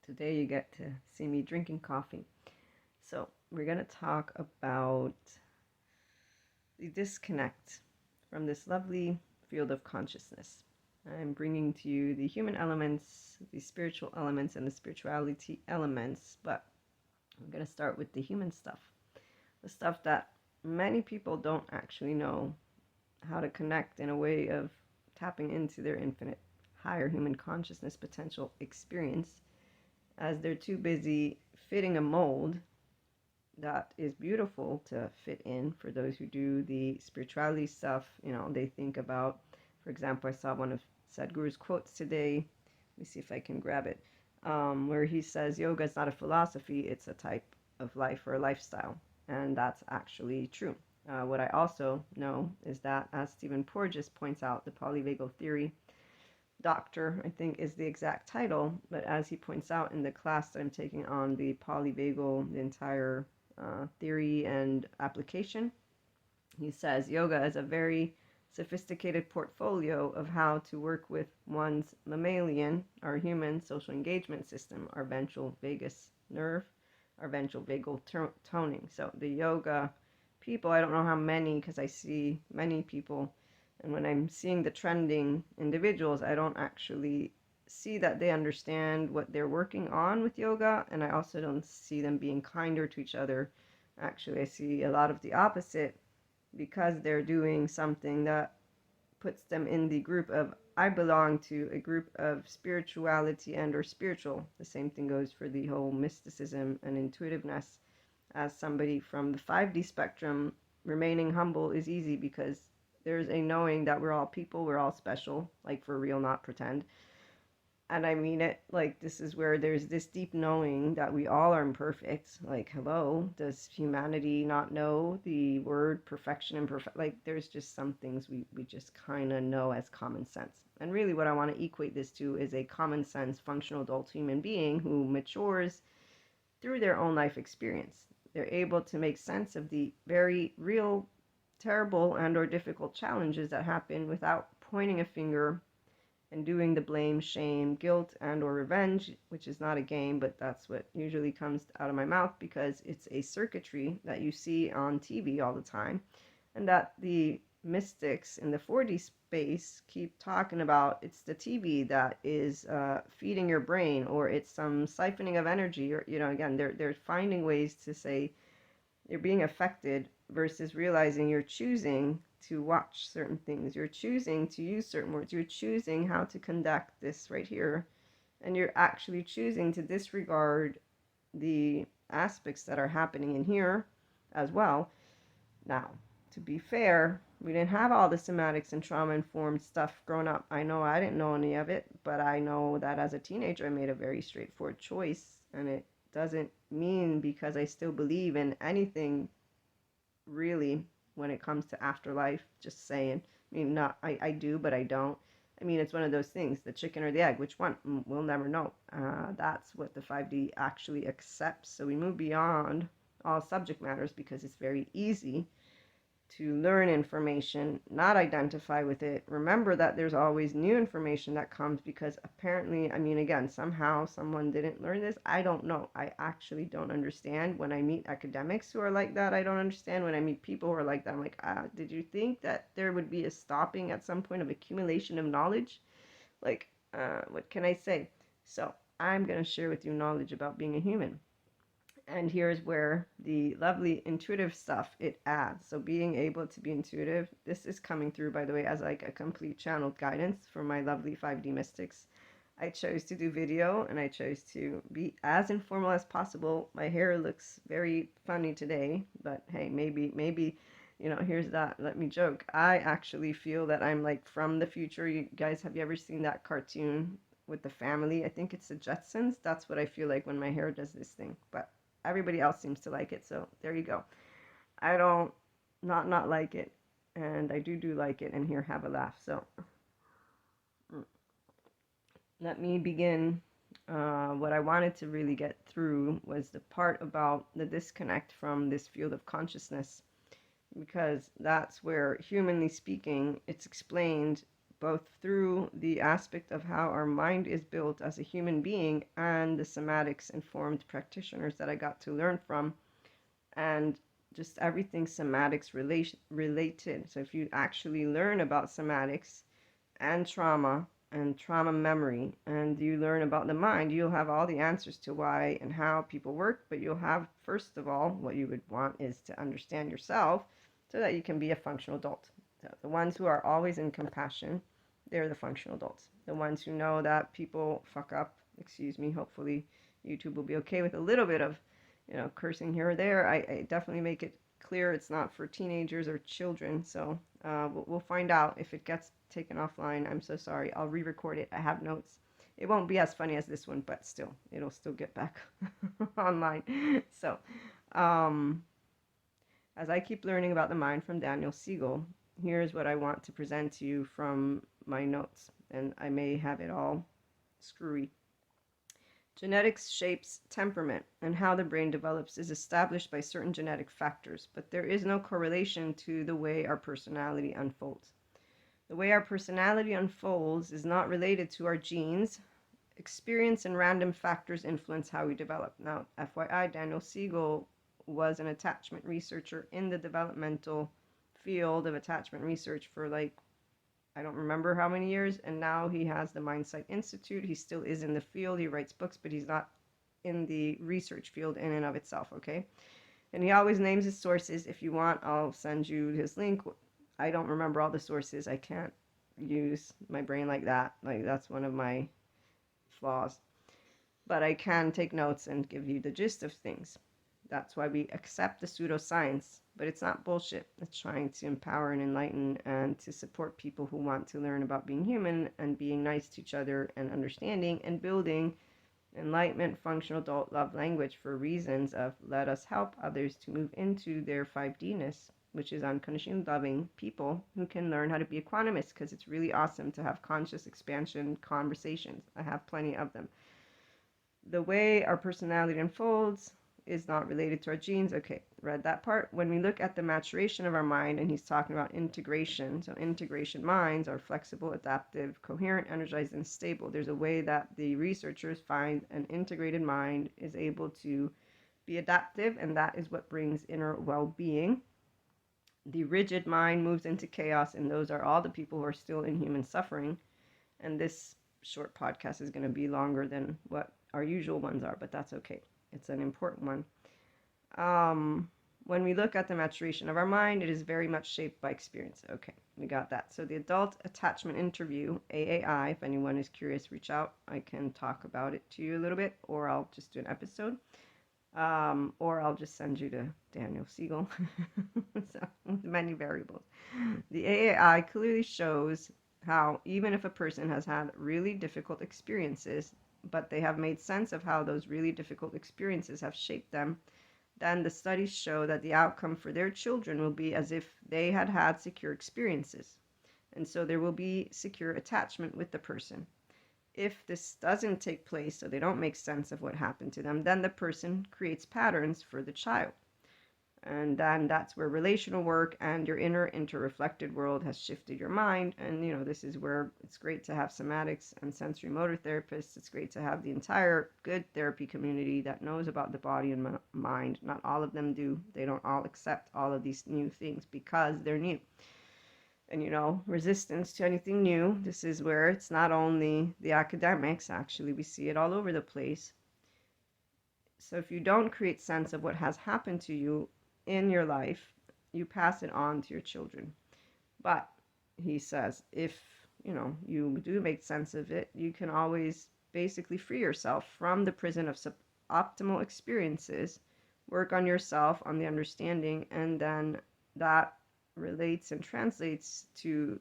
Today you get to see me drinking coffee. So, we're going to talk about the disconnect from this lovely field of consciousness. I'm bringing to you the human elements, the spiritual elements, and the spirituality elements, but I'm going to start with the human stuff. The stuff that many people don't actually know how to connect in a way of tapping into their infinite higher human consciousness potential experience, as they're too busy fitting a mold that is beautiful to fit in. For those who do the spirituality stuff, they think about, for example, I saw one of Sadhguru's quotes today. Let me see if I can grab it, where he says, yoga is not a philosophy, it's a type of life or a lifestyle. And that's actually true. What I also know is that, as Stephen Porges points out, the polyvagal theory, doctor, I think, is the exact title, but as he points out in the class that I'm taking on the polyvagal, the entire theory and application, he says yoga is a very sophisticated portfolio of how to work with one's mammalian, our human social engagement system, our ventral vagus nerve, our ventral vagal toning. So the yoga people, I don't know how many, because I see many people, and when I'm seeing the trending individuals, I don't actually see that they understand what they're working on with yoga, and I also don't see them being kinder to each other. Actually, I see a lot of the opposite, because they're doing something that puts them in the group of, I belong to a group of spirituality and or spiritual. The same thing goes for the whole mysticism and intuitiveness. As somebody from the 5D spectrum, remaining humble is easy because there's a knowing that we're all people, we're all special, like for real, not pretend. And I mean it, like, this is where there's this deep knowing that we all are imperfect. Like, hello, does humanity not know the word perfection and perfect? Like, there's just some things we just kind of know as common sense. And really what I want to equate this to is a common sense, functional adult human being who matures through their own life experience. They're able to make sense of the very real, terrible, and or difficult challenges that happen without pointing a finger and doing the blame, shame, guilt, and or revenge, which is not a game, but that's what usually comes out of my mouth because it's a circuitry that you see on TV all the time, and that the mystics in the 4D space keep talking about. It's the TV that is feeding your brain, or it's some siphoning of energy, or again, they're finding ways to say you're being affected versus realizing you're choosing to watch certain things, you're choosing to use certain words, you're choosing how to conduct this right here, and you're actually choosing to disregard the aspects that are happening in here as well. Now, to be fair, we didn't have all the somatics and trauma-informed stuff growing up. I know I didn't know any of it, but I know that as a teenager I made a very straightforward choice, and it doesn't mean because I still believe in anything really when it comes to afterlife, just saying. I mean, not, I do, but I don't. I mean, it's one of those things, the chicken or the egg, which one? We'll never know. That's what the 5D actually accepts. So we move beyond all subject matters because it's very easy to learn information, not identify with it. Remember that there's always new information that comes because apparently, I mean, again, somehow someone didn't learn this. I don't know. I actually don't understand. When I meet academics who are like that, I don't understand. When I meet people who are like that, I'm like, did you think that there would be a stopping at some point of accumulation of knowledge? Like, what can I say? So I'm going to share with you knowledge about being a human. And here's where the lovely intuitive stuff it adds. So being able to be intuitive, this is coming through, by the way, as like a complete channeled guidance from my lovely 5D mystics. I chose to do video and I chose to be as informal as possible. My hair looks very funny today, but hey, maybe, here's that. Let me joke. I actually feel that I'm like from the future. You guys, have you ever seen that cartoon with the family? I think it's the Jetsons. That's what I feel like when my hair does this thing. But everybody else seems to like it, so there you go. I don't not like it, and I do like it, and here, have a laugh. So let me begin. What I wanted to really get through was the part about the disconnect from this field of consciousness, because that's where, humanly speaking, it's explained both through the aspect of how our mind is built as a human being and the somatics informed practitioners that I got to learn from, and just everything somatics related. So if you actually learn about somatics and trauma memory, and you learn about the mind, you'll have all the answers to why and how people work. But you'll have, first of all, what you would want is to understand yourself so that you can be a functional adult. So the ones who are always in compassion, they're the functional adults. The ones who know that people fuck up, excuse me, hopefully YouTube will be okay with a little bit of, cursing here or there. I definitely make it clear it's not for teenagers or children. So we'll find out if it gets taken offline. I'm so sorry. I'll re-record it. I have notes. It won't be as funny as this one, but still, it'll still get back online. So, as I keep learning about the mind from Daniel Siegel, here's what I want to present to you from my notes, and I may have it all screwy. Genetics shapes temperament, and how the brain develops is established by certain genetic factors, but there is no correlation to the way our personality unfolds. The way our personality unfolds is not related to our genes. Experience and random factors influence how we develop. Now, FYI, Daniel Siegel was an attachment researcher in the developmental field of attachment research for I don't remember how many years, and now he has the Mindsight Institute. He still is in the field. He writes books, but he's not in the research field in and of itself, okay? And he always names his sources. If you want, I'll send you his link. I don't remember all the sources. I can't use my brain like that. That's one of my flaws. But I can take notes and give you the gist of things. That's why we accept the pseudoscience, but it's not bullshit. It's trying to empower and enlighten and to support people who want to learn about being human and being nice to each other and understanding and building enlightenment, functional adult love language for reasons of let us help others to move into their 5D-ness, which is unconditionally loving people who can learn how to be equanimous, because it's really awesome to have conscious expansion conversations. I have plenty of them. The way our personality unfolds is not related to our genes. Okay, read that part. When we look at the maturation of our mind, and he's talking about integration. So integration minds are flexible, adaptive, coherent, energized, and stable. There's a way that the researchers find an integrated mind is able to be adaptive, and that is what brings inner well-being. The rigid mind moves into chaos, and those are all the people who are still in human suffering. And this short podcast is going to be longer than what our usual ones are, but that's okay. It's an important one. When we look at the maturation of our mind, it is very much shaped by experience. Okay, we got that. So the Adult Attachment Interview, AAI, if anyone is curious, reach out. I can talk about it to you a little bit, or I'll just do an episode. Or I'll just send you to Daniel Siegel. So, with many variables. The AAI clearly shows how even if a person has had really difficult experiences, but they have made sense of how those really difficult experiences have shaped them, then the studies show that the outcome for their children will be as if they had had secure experiences. And so there will be secure attachment with the person. If this doesn't take place, so they don't make sense of what happened to them, then the person creates patterns for the child. And then that's where relational work and your inner interreflected world has shifted your mind. And, this is where it's great to have somatics and sensory motor therapists. It's great to have the entire good therapy community that knows about the body and mind. Not all of them do. They don't all accept all of these new things because they're new. And, resistance to anything new. This is where it's not only the academics. Actually, we see it all over the place. So if you don't create sense of what has happened to you in your life, you pass it on to your children. But he says, if you do make sense of it, you can always basically free yourself from the prison of suboptimal experiences, work on yourself, on the understanding, and then that relates and translates to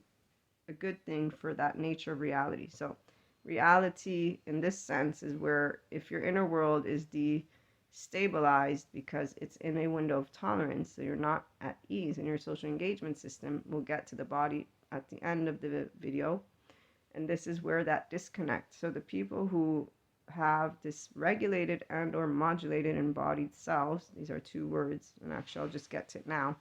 a good thing for that nature of reality. So reality in this sense is where if your inner world is stabilized because it's in a window of tolerance, so you're not at ease in your social engagement system. We'll get to the body at the end of the video, and this is where that disconnect. So the people who have dysregulated and or modulated embodied selves, these are two words, and actually I'll just get to it now.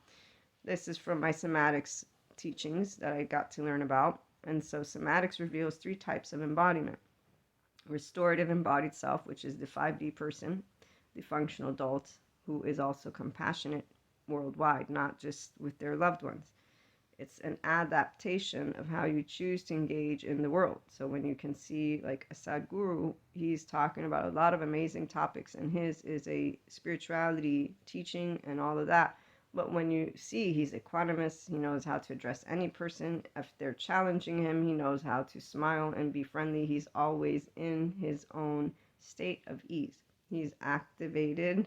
This is from my somatics teachings that I got to learn about. And so somatics reveals 3 types of embodiment. Restorative embodied self, which is the 5D person, the functional adult, who is also compassionate worldwide, not just with their loved ones. It's an adaptation of how you choose to engage in the world. So when you can see like a Sadhguru, he's talking about a lot of amazing topics, and his is a spirituality teaching and all of that. But when you see he's equanimous, he knows how to address any person. If they're challenging him, he knows how to smile and be friendly. He's always in his own state of ease. He's activated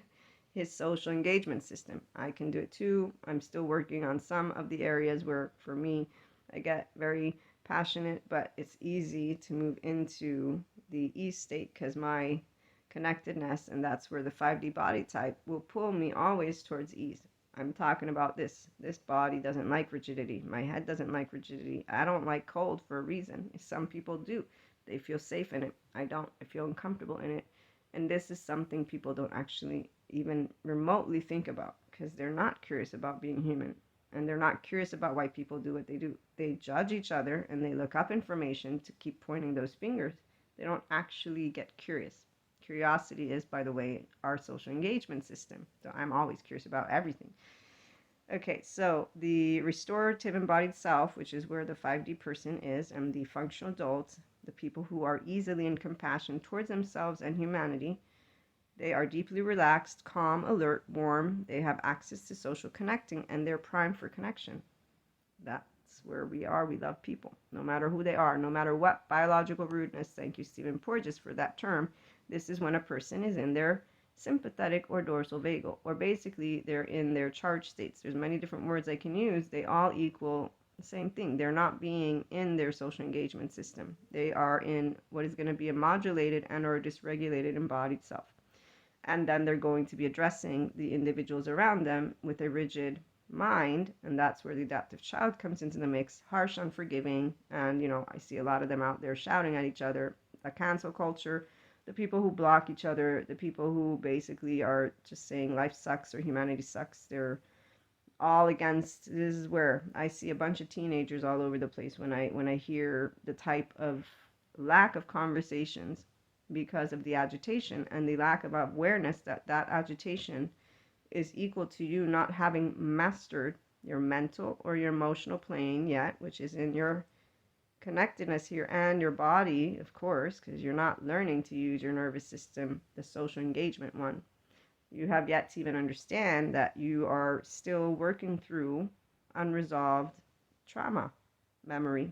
his social engagement system. I can do it too. I'm still working on some of the areas where, for me, I get very passionate, but it's easy to move into the ease state because my connectedness, and that's where the 5D body type will pull me always towards ease. I'm talking about this. This body doesn't like rigidity. My head doesn't like rigidity. I don't like cold for a reason. Some people do. They feel safe in it. I don't. I feel uncomfortable in it. And this is something people don't actually even remotely think about because they're not curious about being human. And they're not curious about why people do what they do. They judge each other and they look up information to keep pointing those fingers. They don't actually get curious. Curiosity is, by the way, our social engagement system. So I'm always curious about everything. Okay, so the restorative embodied self, which is where the 5D person is, and the functional adults, the people who are easily in compassion towards themselves and humanity, they are deeply relaxed, calm, alert, warm. They have access to social connecting, and they're primed for connection. That's where we are. We love people, no matter who they are, no matter what biological rudeness. Thank you, Stephen Porges, for that term. This is when a person is in their sympathetic or dorsal vagal, or basically they're in their charged states. There's many different words I can use. They all equal the same thing. They're not being in their social engagement system. They are in what is going to be a modulated and or dysregulated embodied self. And then they're going to be addressing the individuals around them with a rigid mind, and that's where the adaptive child comes into the mix. Harsh, unforgiving, and I see a lot of them out there shouting at each other. A cancel culture, the people who block each other, the people who basically are just saying life sucks or humanity sucks. They're all against. This is where I see a bunch of teenagers all over the place when I hear the type of lack of conversations because of the agitation and the lack of awareness that agitation is equal to you not having mastered your mental or your emotional plane yet, which is in your connectedness here, and your body, of course, because you're not learning to use your nervous system, the social engagement one. You have yet to even understand that you are still working through unresolved trauma, memory,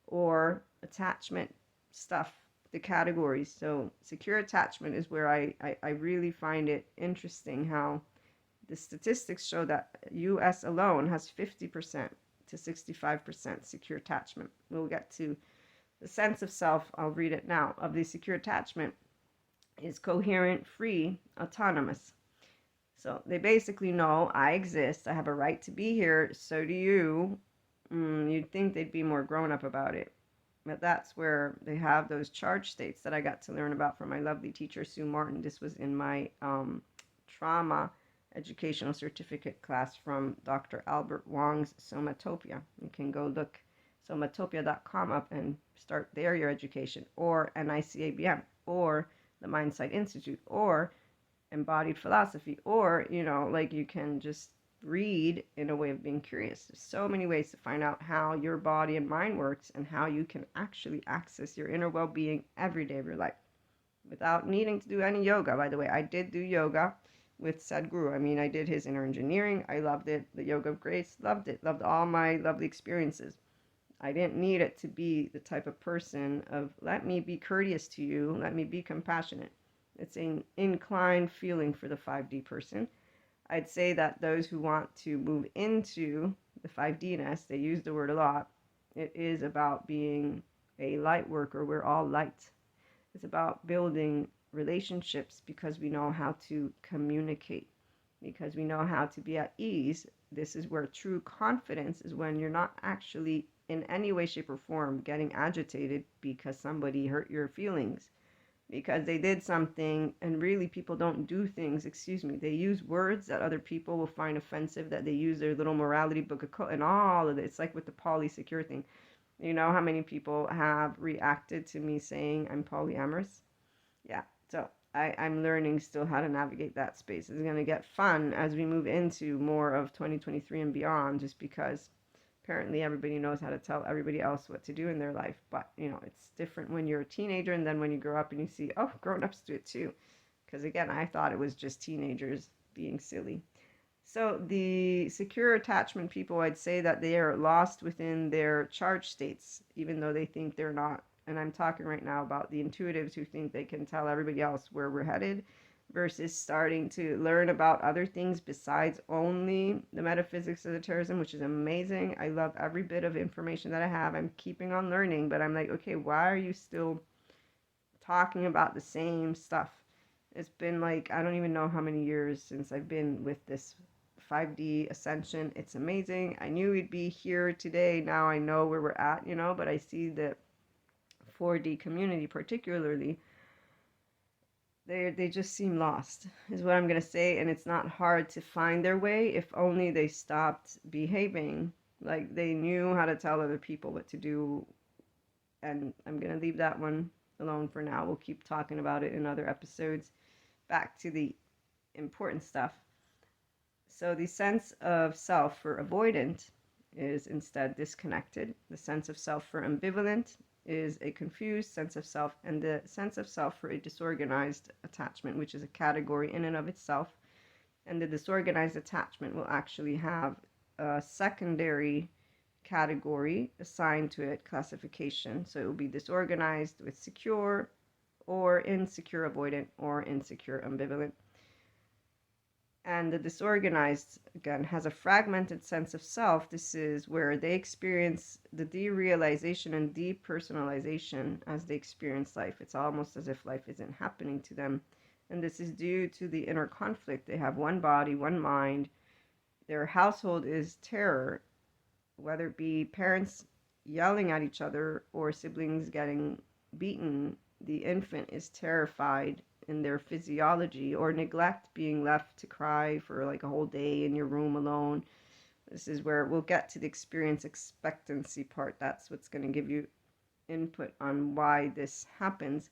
or attachment stuff, the categories. So secure attachment is where I really find it interesting how the statistics show that US alone has 50% to 65% secure attachment. We'll get to the sense of self, I'll read it now, of the secure attachment is coherent, free, autonomous. So they basically know I exist, I have a right to be here, so do you. You'd think they'd be more grown up about it. But that's where they have those charge states that I got to learn about from my lovely teacher, Sue Martin. This was in my trauma educational certificate class from Dr. Albert Wong's Somatopia. You can go look somatopia.com up and start there your education, or NICABM, or the Mindsight Institute, or embodied philosophy, or you can just read in a way of being curious. There's so many ways to find out how your body and mind works and how you can actually access your inner well-being every day of your life without needing to do any yoga. By the way, I did do yoga with Sadhguru. I did his inner engineering. I loved it. The yoga of grace, loved it. Loved all my lovely experiences. I didn't need it to be the type of person of let me be courteous to you, let me be compassionate. It's an inclined feeling for the 5D person. I'd say that those who want to move into the 5D-ness, they use the word a lot. It is about being a light worker. We're all light. It's about building relationships because we know how to communicate, because we know how to be at ease. This is where true confidence is, when you're not actually in any way, shape, or form getting agitated because somebody hurt your feelings, because they did something. And really, people don't do things, they use words that other people will find offensive, that they use their little morality book of code and all of it. It's like with the polysecure thing. You know how many people have reacted to me saying I'm polyamorous? Yeah. So I'm learning still how to navigate that space. It's going to get fun as we move into more of 2023 and beyond, just because apparently everybody knows how to tell everybody else what to do in their life. But, it's different when you're a teenager and then when you grow up and you see, oh, grown-ups do it too. Because again, I thought it was just teenagers being silly. So the secure attachment people, I'd say that they are lost within their charge states, even though they think they're not. And I'm talking right now about the intuitives who think they can tell everybody else where we're headed versus starting to learn about other things besides only the metaphysics of the terrorism, which is amazing. I love every bit of information that I have. I'm keeping on learning, but I'm like, okay, why are you still talking about the same stuff? It's been like, I don't even know how many years since I've been with this 5D ascension. It's amazing. I knew we'd be here today. Now I know where we're at, but I see the 4D community particularly, they just seem lost, is what I'm going to say. And it's not hard to find their way if only they stopped behaving like they knew how to tell other people what to do. And I'm going to leave that one alone for now. We'll keep talking about it in other episodes. Back to the important stuff. So the sense of self for avoidant is instead disconnected. The sense of self for ambivalent is a confused sense of self, and the sense of self for a disorganized attachment, which is a category in and of itself. And the disorganized attachment will actually have a secondary category assigned to it, classification. So it will be disorganized with secure, or insecure avoidant, or insecure ambivalent. And the disorganized, again, has a fragmented sense of self. This is where they experience the derealization and depersonalization as they experience life. It's almost as if life isn't happening to them. And this is due to the inner conflict. They have one body, one mind. Their household is terror, whether it be parents yelling at each other or siblings getting beaten. The infant is terrified in their physiology, or neglect being left to cry for like a whole day in your room alone. This is where we'll get to the experience expectancy part. That's what's going to give you input on why this happens.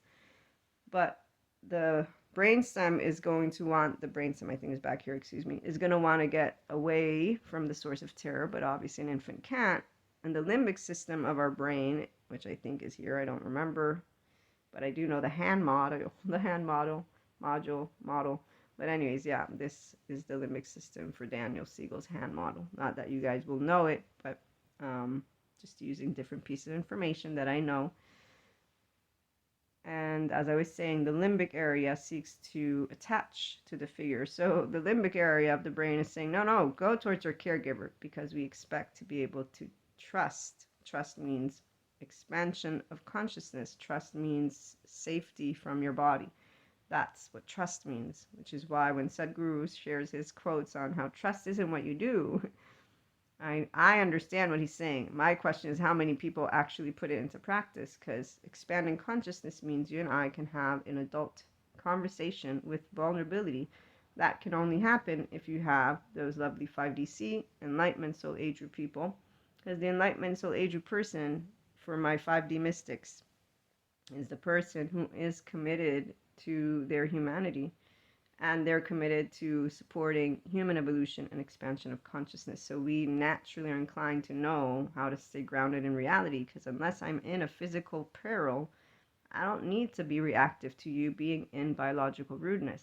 But the brainstem is going to want, the brainstem I think is back here, is going to want to get away from the source of terror, but obviously an infant can't. And the limbic system of our brain, which I think is here, I don't remember, but I do know the hand model. But anyways, yeah, this is the limbic system for Daniel Siegel's hand model. Not that you guys will know it, but just using different pieces of information that I know. And as I was saying, the limbic area seeks to attach to the figure. So the limbic area of the brain is saying, no, go towards your caregiver, because we expect to be able to trust. Trust means expansion of consciousness. Trust means safety from your body. That's what trust means, which is why when Sadhguru shares his quotes on how trust isn't what you do, I understand what he's saying. My question is how many people actually put it into practice, because expanding consciousness means you and I can have an adult conversation with vulnerability. That can only happen if you have those lovely 5DC, enlightenment soul age group people, because the enlightenment soul age group person for my 5D mystics is the person who is committed to their humanity, and they're committed to supporting human evolution and expansion of consciousness. So we naturally are inclined to know how to stay grounded in reality, because unless I'm in a physical peril, I don't need to be reactive to you being in biological rudeness.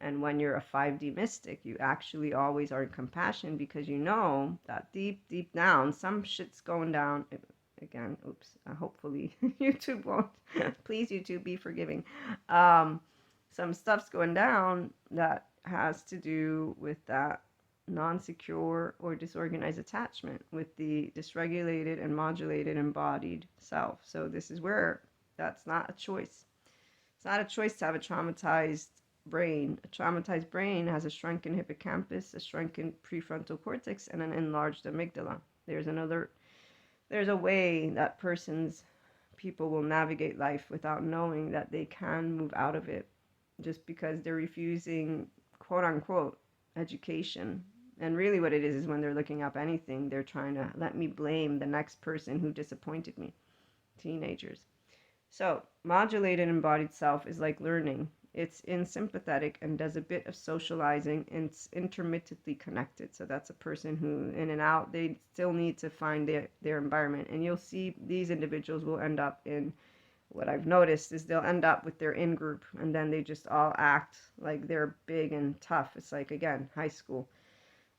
And when you're a 5D mystic, you actually always are in compassion, because you know that deep down, some shit's going down. Again, oops, hopefully YouTube won't. Please, YouTube, be forgiving. Some stuff's going down that has to do with that non-secure or disorganized attachment with the dysregulated and modulated embodied self. So this is where that's not a choice. It's not a choice to have a traumatized brain. A traumatized brain has a shrunken hippocampus, a shrunken prefrontal cortex, and an enlarged amygdala. There's a way that people will navigate life without knowing that they can move out of it, just because they're refusing, quote unquote, education And really what it is when they're looking up anything, they're trying to let me blame the next person who disappointed me. Teenagers. So, modulated embodied self is like learning. It's in sympathetic and does a bit of socializing, and it's intermittently connected. So that's a person who, in and out, they still need to find their environment. And you'll see these individuals will end up in, what I've noticed is they'll end up with their in-group, and then they just all act like they're big and tough. It's like, again, high school.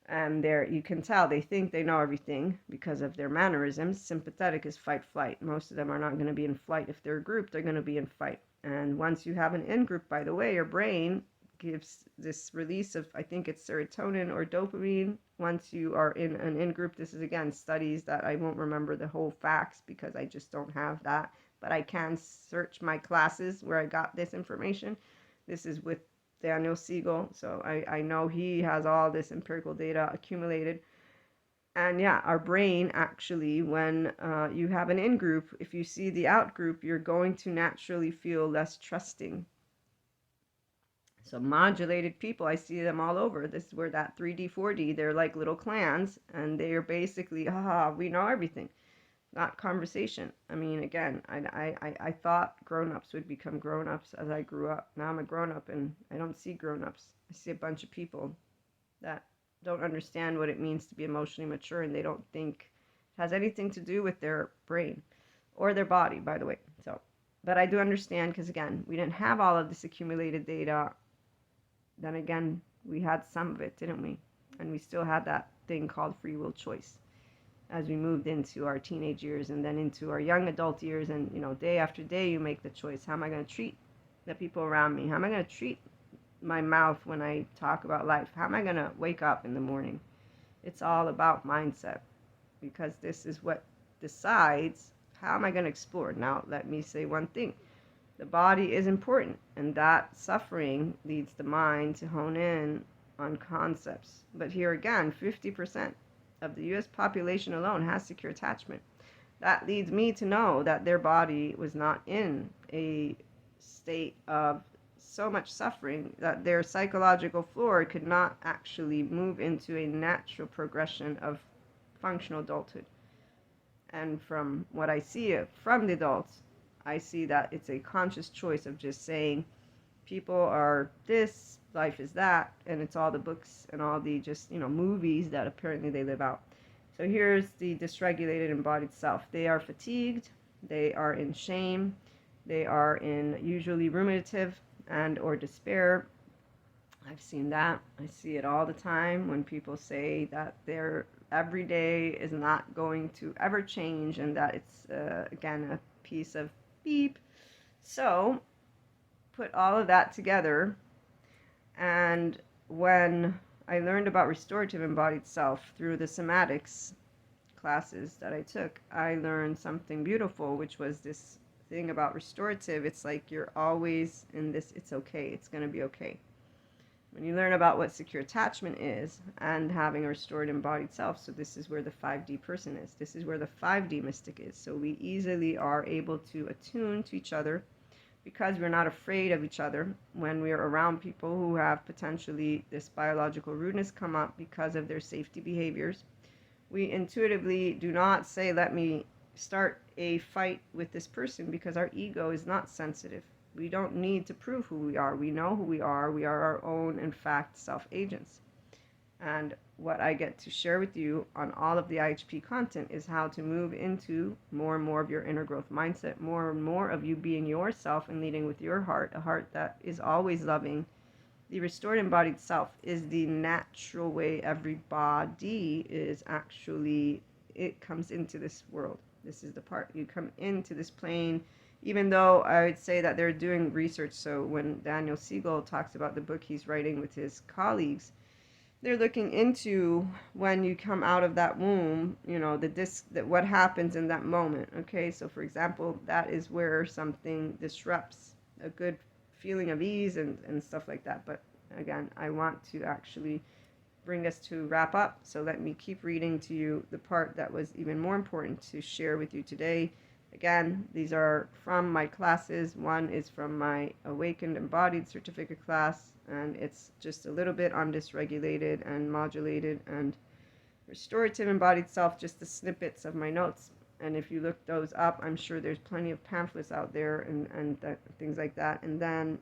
And there you can tell they think they know everything because of their mannerisms. Sympathetic is fight flight. Most of them are not going to be in flight. If they're a group, they're going to be in fight. And once you have an in group, by the way, your brain gives this release of, I think it's serotonin or dopamine. Once you are in an in group, this is again studies that I won't remember the whole facts because I just don't have that, but I can search my classes where I got this information. This is with Daniel Siegel, so I know he has all this empirical data accumulated. And yeah, our brain actually, when you have an in-group, if you see the out-group, you're going to naturally feel less trusting. So modulated people, I see them all over. This is where that 3D, 4D, they're like little clans, and they are basically, we know everything. Not conversation. I mean, again, I thought grown-ups would become grown-ups as I grew up. Now I'm a grown-up and I don't see grown-ups. I see a bunch of people that don't understand what it means to be emotionally mature, and they don't think it has anything to do with their brain or their body, by the way. So, but I do understand because, again, we didn't have all of this accumulated data. Then again, we had some of it, didn't we? And we still had that thing called free will choice as we moved into our teenage years and then into our young adult years. And, day after day, you make the choice. How am I going to treat the people around me? How am I going to treat my mouth when I talk about life? How am I going to wake up in the morning? It's all about mindset, because this is what decides how am I going to explore. Now, let me say one thing. The body is important, and that suffering leads the mind to hone in on concepts. But here again, 50% of the U.S. population alone has secure attachment. That leads me to know that their body was not in a state of so much suffering that their psychological floor could not actually move into a natural progression of functional adulthood. And from what I see from the adults, I see that it's a conscious choice of just saying people are this, life is that, and it's all the books and all the just, movies that apparently they live out. So here's the dysregulated embodied self. They are fatigued, they are in shame, they are in usually ruminative and or despair. I've seen that. I see it all the time when people say that their everyday is not going to ever change and that it's, again, a piece of beep. So put all of that together, and when I learned about restorative embodied self through the somatics classes that I took, I learned something beautiful, which was this thing about restorative. It's like you're always in this, it's okay, it's going to be okay. When you learn about what secure attachment is and having a restored embodied self, so this is where the 5D person is. This is where the 5D mystic is. So we easily are able to attune to each other because we're not afraid of each other when we're around people who have potentially this biological rudeness come up because of their safety behaviors. We intuitively do not say, let me start a fight with this person, because our ego is not sensitive. We don't need to prove who we are. We know who we are. We are our own, in fact, self-agents. And what I get to share with you on all of the IHP content is how to move into more and more of your inner growth mindset, more and more of you being yourself and leading with your heart, a heart that is always loving. The restored embodied self is the natural way every body is actually, it comes into this world. This is the part. You come into this plane, even though I would say that they're doing research. So when Daniel Siegel talks about the book he's writing with his colleagues, they're looking into when you come out of that womb, that what happens in that moment. Okay, so for example, that is where something disrupts a good feeling of ease and stuff like that. But again, I want to actually bring us to wrap up. So let me keep reading to you the part that was even more important to share with you today. Again, these are from my classes. One is from my Awakened Embodied certificate class, and it's just a little bit on dysregulated and modulated and restorative embodied self, just the snippets of my notes. And if you look those up, I'm sure there's plenty of pamphlets out there and things like that. And then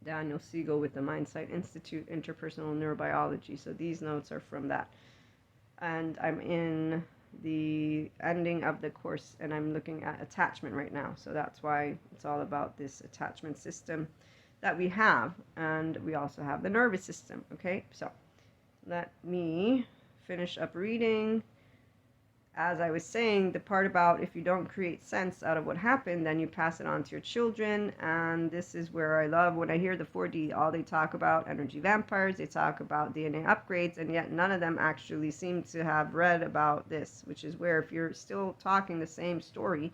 Daniel Siegel with the Mindsight Institute, Interpersonal Neurobiology. So these notes are from that. And I'm in the ending of the course, and I'm looking at attachment right now. So that's why it's all about this attachment system that we have. And we also have the nervous system. Okay, so let me finish up reading. As I was saying, the part about if you don't create sense out of what happened, then you pass it on to your children. And this is where I love when I hear the 4D, all they talk about energy vampires, they talk about DNA upgrades, and yet none of them actually seem to have read about this, which is where if you're still talking the same story,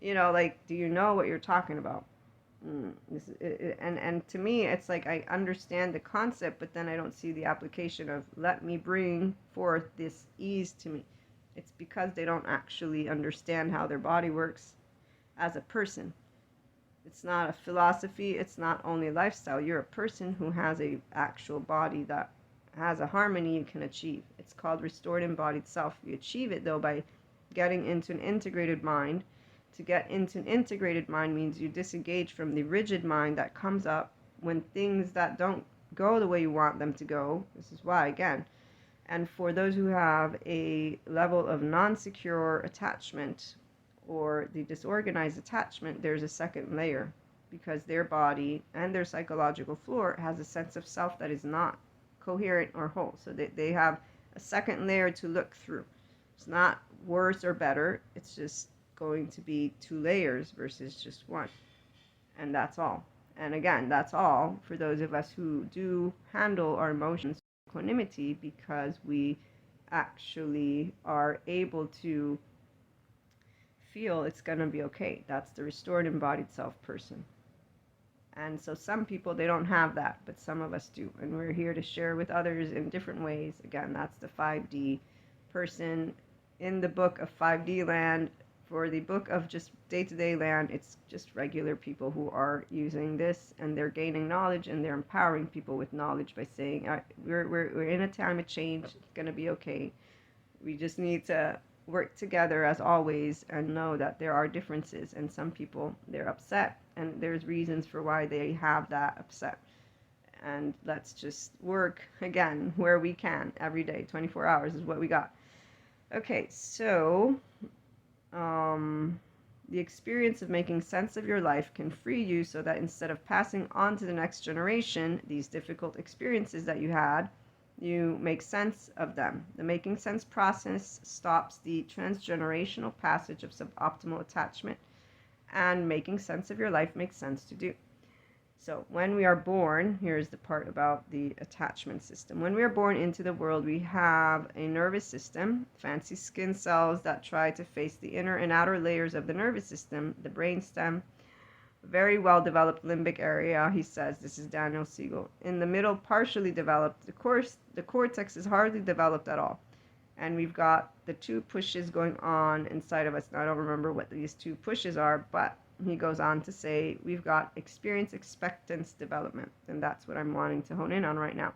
like, do you know what you're talking about? And to me, it's like I understand the concept, but then I don't see the application of let me bring forth this ease to me. It's because they don't actually understand how their body works as a person. It's not a philosophy. It's not only a lifestyle. You're a person who has a actual body that has a harmony you can achieve. It's called restored embodied self. You achieve it, though, by getting into an integrated mind. To get into an integrated mind means you disengage from the rigid mind that comes up when things that don't go the way you want them to go. This is why, again, and for those who have a level of non-secure attachment or the disorganized attachment, there's a second layer because their body and their psychological floor has a sense of self that is not coherent or whole. So they have a second layer to look through. It's not worse or better. It's just going to be 2 layers versus just 1. And that's all. And again, that's all for those of us who do handle our emotions with equanimity, because we actually are able to feel it's going to be okay. That's the restored embodied self person. And so some people, they don't have that, but some of us do. And we're here to share with others in different ways. Again, that's the 5D person. In the book of 5D land, for the book of just day-to-day land, it's just regular people who are using this, and they're gaining knowledge, and they're empowering people with knowledge by saying, we're in a time of change. It's going to be okay. We just need to work together as always and know that there are differences, and some people, they're upset, and there's reasons for why they have that upset. And let's just work again where we can every day. 24 hours is what we got. Okay, so the experience of making sense of your life can free you so that instead of passing on to the next generation these difficult experiences that you had, you make sense of them. The making sense process stops the transgenerational passage of suboptimal attachment, and making sense of your life makes sense to do. So when we are born, here's the part about the attachment system. When we are born into the world, we have a nervous system, fancy skin cells that try to face the inner and outer layers of the nervous system, the brainstem, very well developed limbic area, he says. This is Daniel Siegel. In the middle, partially developed. The cortex is hardly developed at all. And we've got the 2 pushes going on inside of us. Now, I don't remember what these 2 pushes are, but he goes on to say we've got experience expectance development, and that's what I'm wanting to hone in on right now.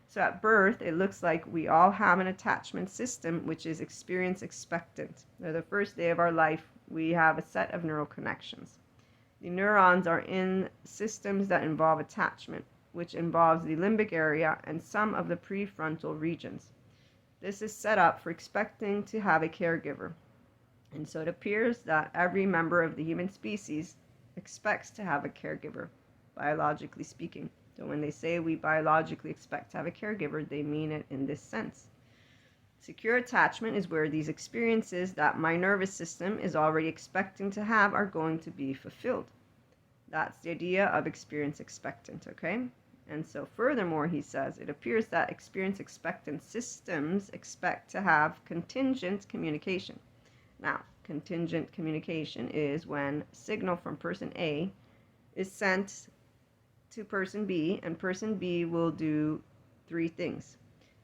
So at birth, it looks like we all have an attachment system, which is experience expectant. Now, the first day of our life, we have a set of neural connections. The neurons are in systems that involve attachment, which involves the limbic area and some of the prefrontal regions. This is set up for expecting to have a caregiver. And so it appears that every member of the human species expects to have a caregiver, biologically speaking. So when they say we biologically expect to have a caregiver, they mean it in this sense. Secure attachment is where these experiences that my nervous system is already expecting to have are going to be fulfilled. That's the idea of experience expectant, okay? And so furthermore, he says, it appears that experience expectant systems expect to have contingent communication. Now, contingent communication is when signal from person A is sent to person B, and person B will do 3 things.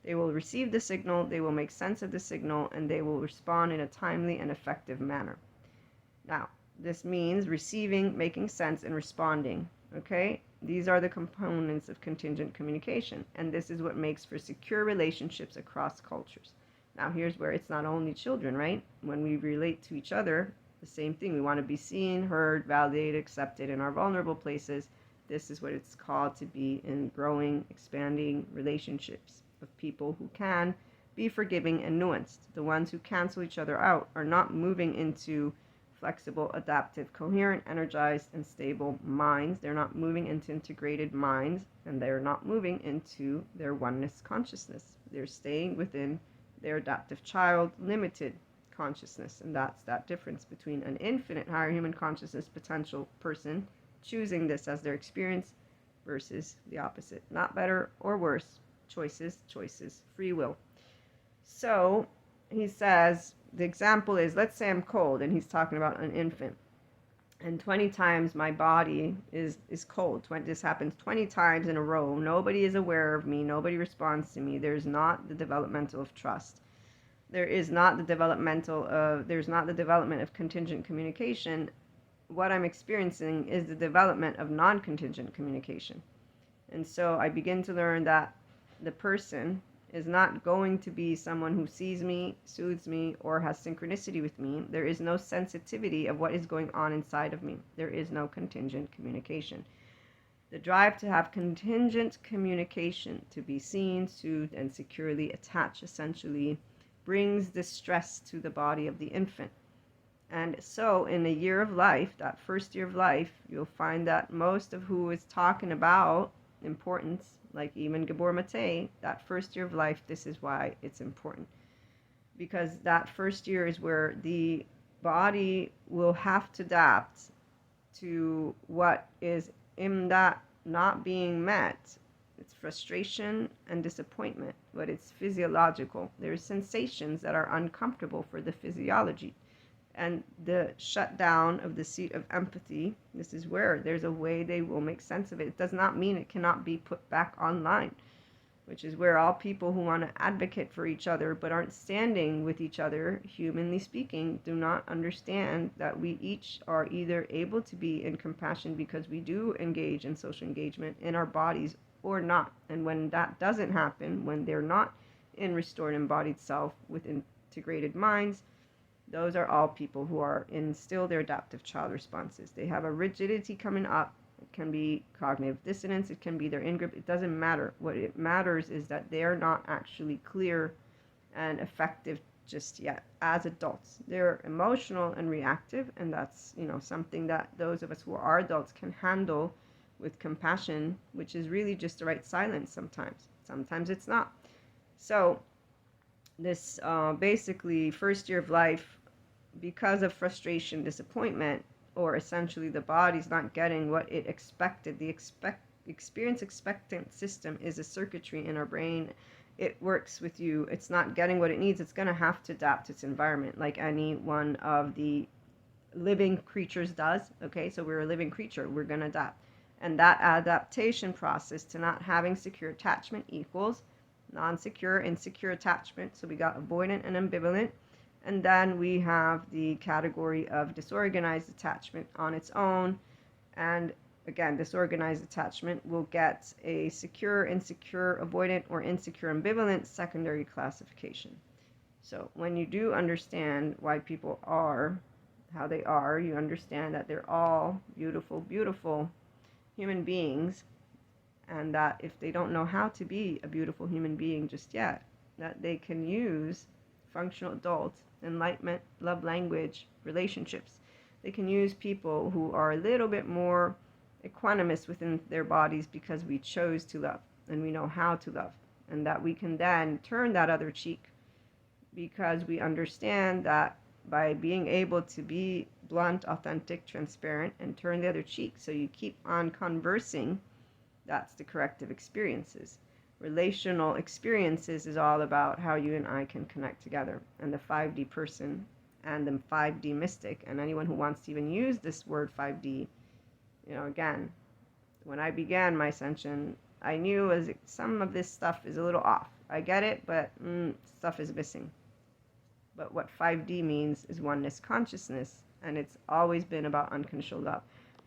They will receive the signal, they will make sense of the signal, and they will respond in a timely and effective manner. Now, this means receiving, making sense, and responding. Okay? These are the components of contingent communication, and this is what makes for secure relationships across cultures. Now, here's where it's not only children, right? When we relate to each other, the same thing. We want to be seen, heard, validated, accepted in our vulnerable places. This is what it's called to be in growing, expanding relationships of people who can be forgiving and nuanced. The ones who cancel each other out are not moving into flexible, adaptive, coherent, energized, and stable minds. They're not moving into integrated minds, and they're not moving into their oneness consciousness. They're staying within their adaptive child, limited consciousness, and that's that difference between an infinite higher human consciousness potential person choosing this as their experience versus the opposite. Not better or worse. Choices, free will. So he says, the example is, let's say I'm cold, and he's talking about an infant, and 20 times my body is cold. This happens 20 times in a row. Nobody is aware of me. Nobody responds to me. There's not the developmental of trust. There's not the development of contingent communication. What I'm experiencing is the development of non-contingent communication. And so I begin to learn that the person is not going to be someone who sees me, soothes me, or has synchronicity with me. There is no sensitivity of what is going on inside of me. There is no contingent communication. The drive to have contingent communication, to be seen, soothed, and securely attached, essentially brings distress to the body of the infant. And so in a year of life, that first year of life, you'll find that most of who is talking about importance, like even Gabor Mate, that first year of life, this is why it's important. Because that first year is where the body will have to adapt to what is in that not being met. It's frustration and disappointment, but it's physiological. There's sensations that are uncomfortable for the physiology. And the shutdown of the seat of empathy, this is where there's a way they will make sense of it. It does not mean it cannot be put back online, which is where all people who want to advocate for each other but aren't standing with each other, humanly speaking, do not understand that we each are either able to be in compassion because we do engage in social engagement in our bodies or not. And when that doesn't happen, when they're not in restored embodied self with integrated minds, those are all people who are in still their adaptive child responses. They have a rigidity coming up. It can be cognitive dissonance. It can be their in-grip. It doesn't matter. What it matters is that they're not actually clear and effective just yet as adults. They're emotional and reactive, and that's, something that those of us who are adults can handle with compassion, which is really just the right silence sometimes. Sometimes it's not. So this basically first year of life, because of frustration, disappointment, or essentially the body's not getting what it expected. The experience expectant system is a circuitry in our brain. It works with you. It's not getting what it needs. It's going to have to adapt to its environment like any one of the living creatures does. Okay, so we're a living creature. We're going to adapt. And that adaptation process to not having secure attachment equals non-secure, insecure attachment. So we got avoidant and ambivalent. And then we have the category of disorganized attachment on its own. And again, disorganized attachment will get a secure, insecure, avoidant, or insecure, ambivalent secondary classification. So when you do understand why people are how they are, you understand that they're all beautiful, beautiful human beings. And that if they don't know how to be a beautiful human being just yet, that they can use functional adults, enlightenment, love language, relationships. They can use people who are a little bit more equanimous within their bodies because we chose to love and we know how to love, and that we can then turn that other cheek because we understand that by being able to be blunt, authentic, transparent, and turn the other cheek. So you keep on conversing. That's the corrective experiences. Relational experiences is all about how you and I can connect together. And the 5D person and the 5D mystic, and anyone who wants to even use this word 5D, again, when I began my ascension, I knew as some of this stuff is a little off. I get it, but stuff is missing. But what 5D means is oneness consciousness. and it's always been about unconditional love.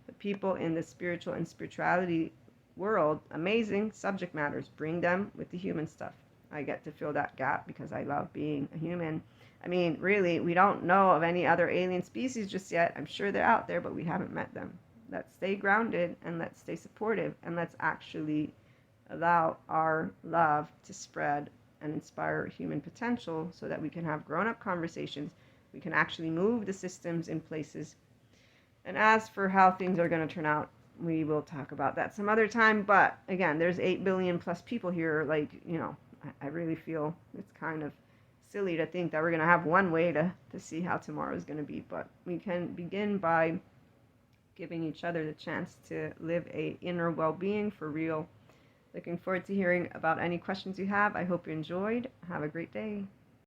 The people in the spiritual and spirituality world, amazing subject matters, bring them with the human stuff. I get to fill that gap because I love being a human. I mean, really, we don't know of any other alien species just yet. I'm sure they're out there, but we haven't met them. Let's stay grounded and let's stay supportive, and let's actually allow our love to spread and inspire human potential so that we can have grown-up conversations. We can actually move the systems in places. And as for how things are going to turn out, we will talk about that some other time. But again, there's 8 billion plus people here. Like, I really feel it's kind of silly to think that we're going to have one way to see how tomorrow is going to be. But we can begin by giving each other the chance to live a inner well-being for real. Looking forward to hearing about any questions you have. I hope you enjoyed. Have a great day.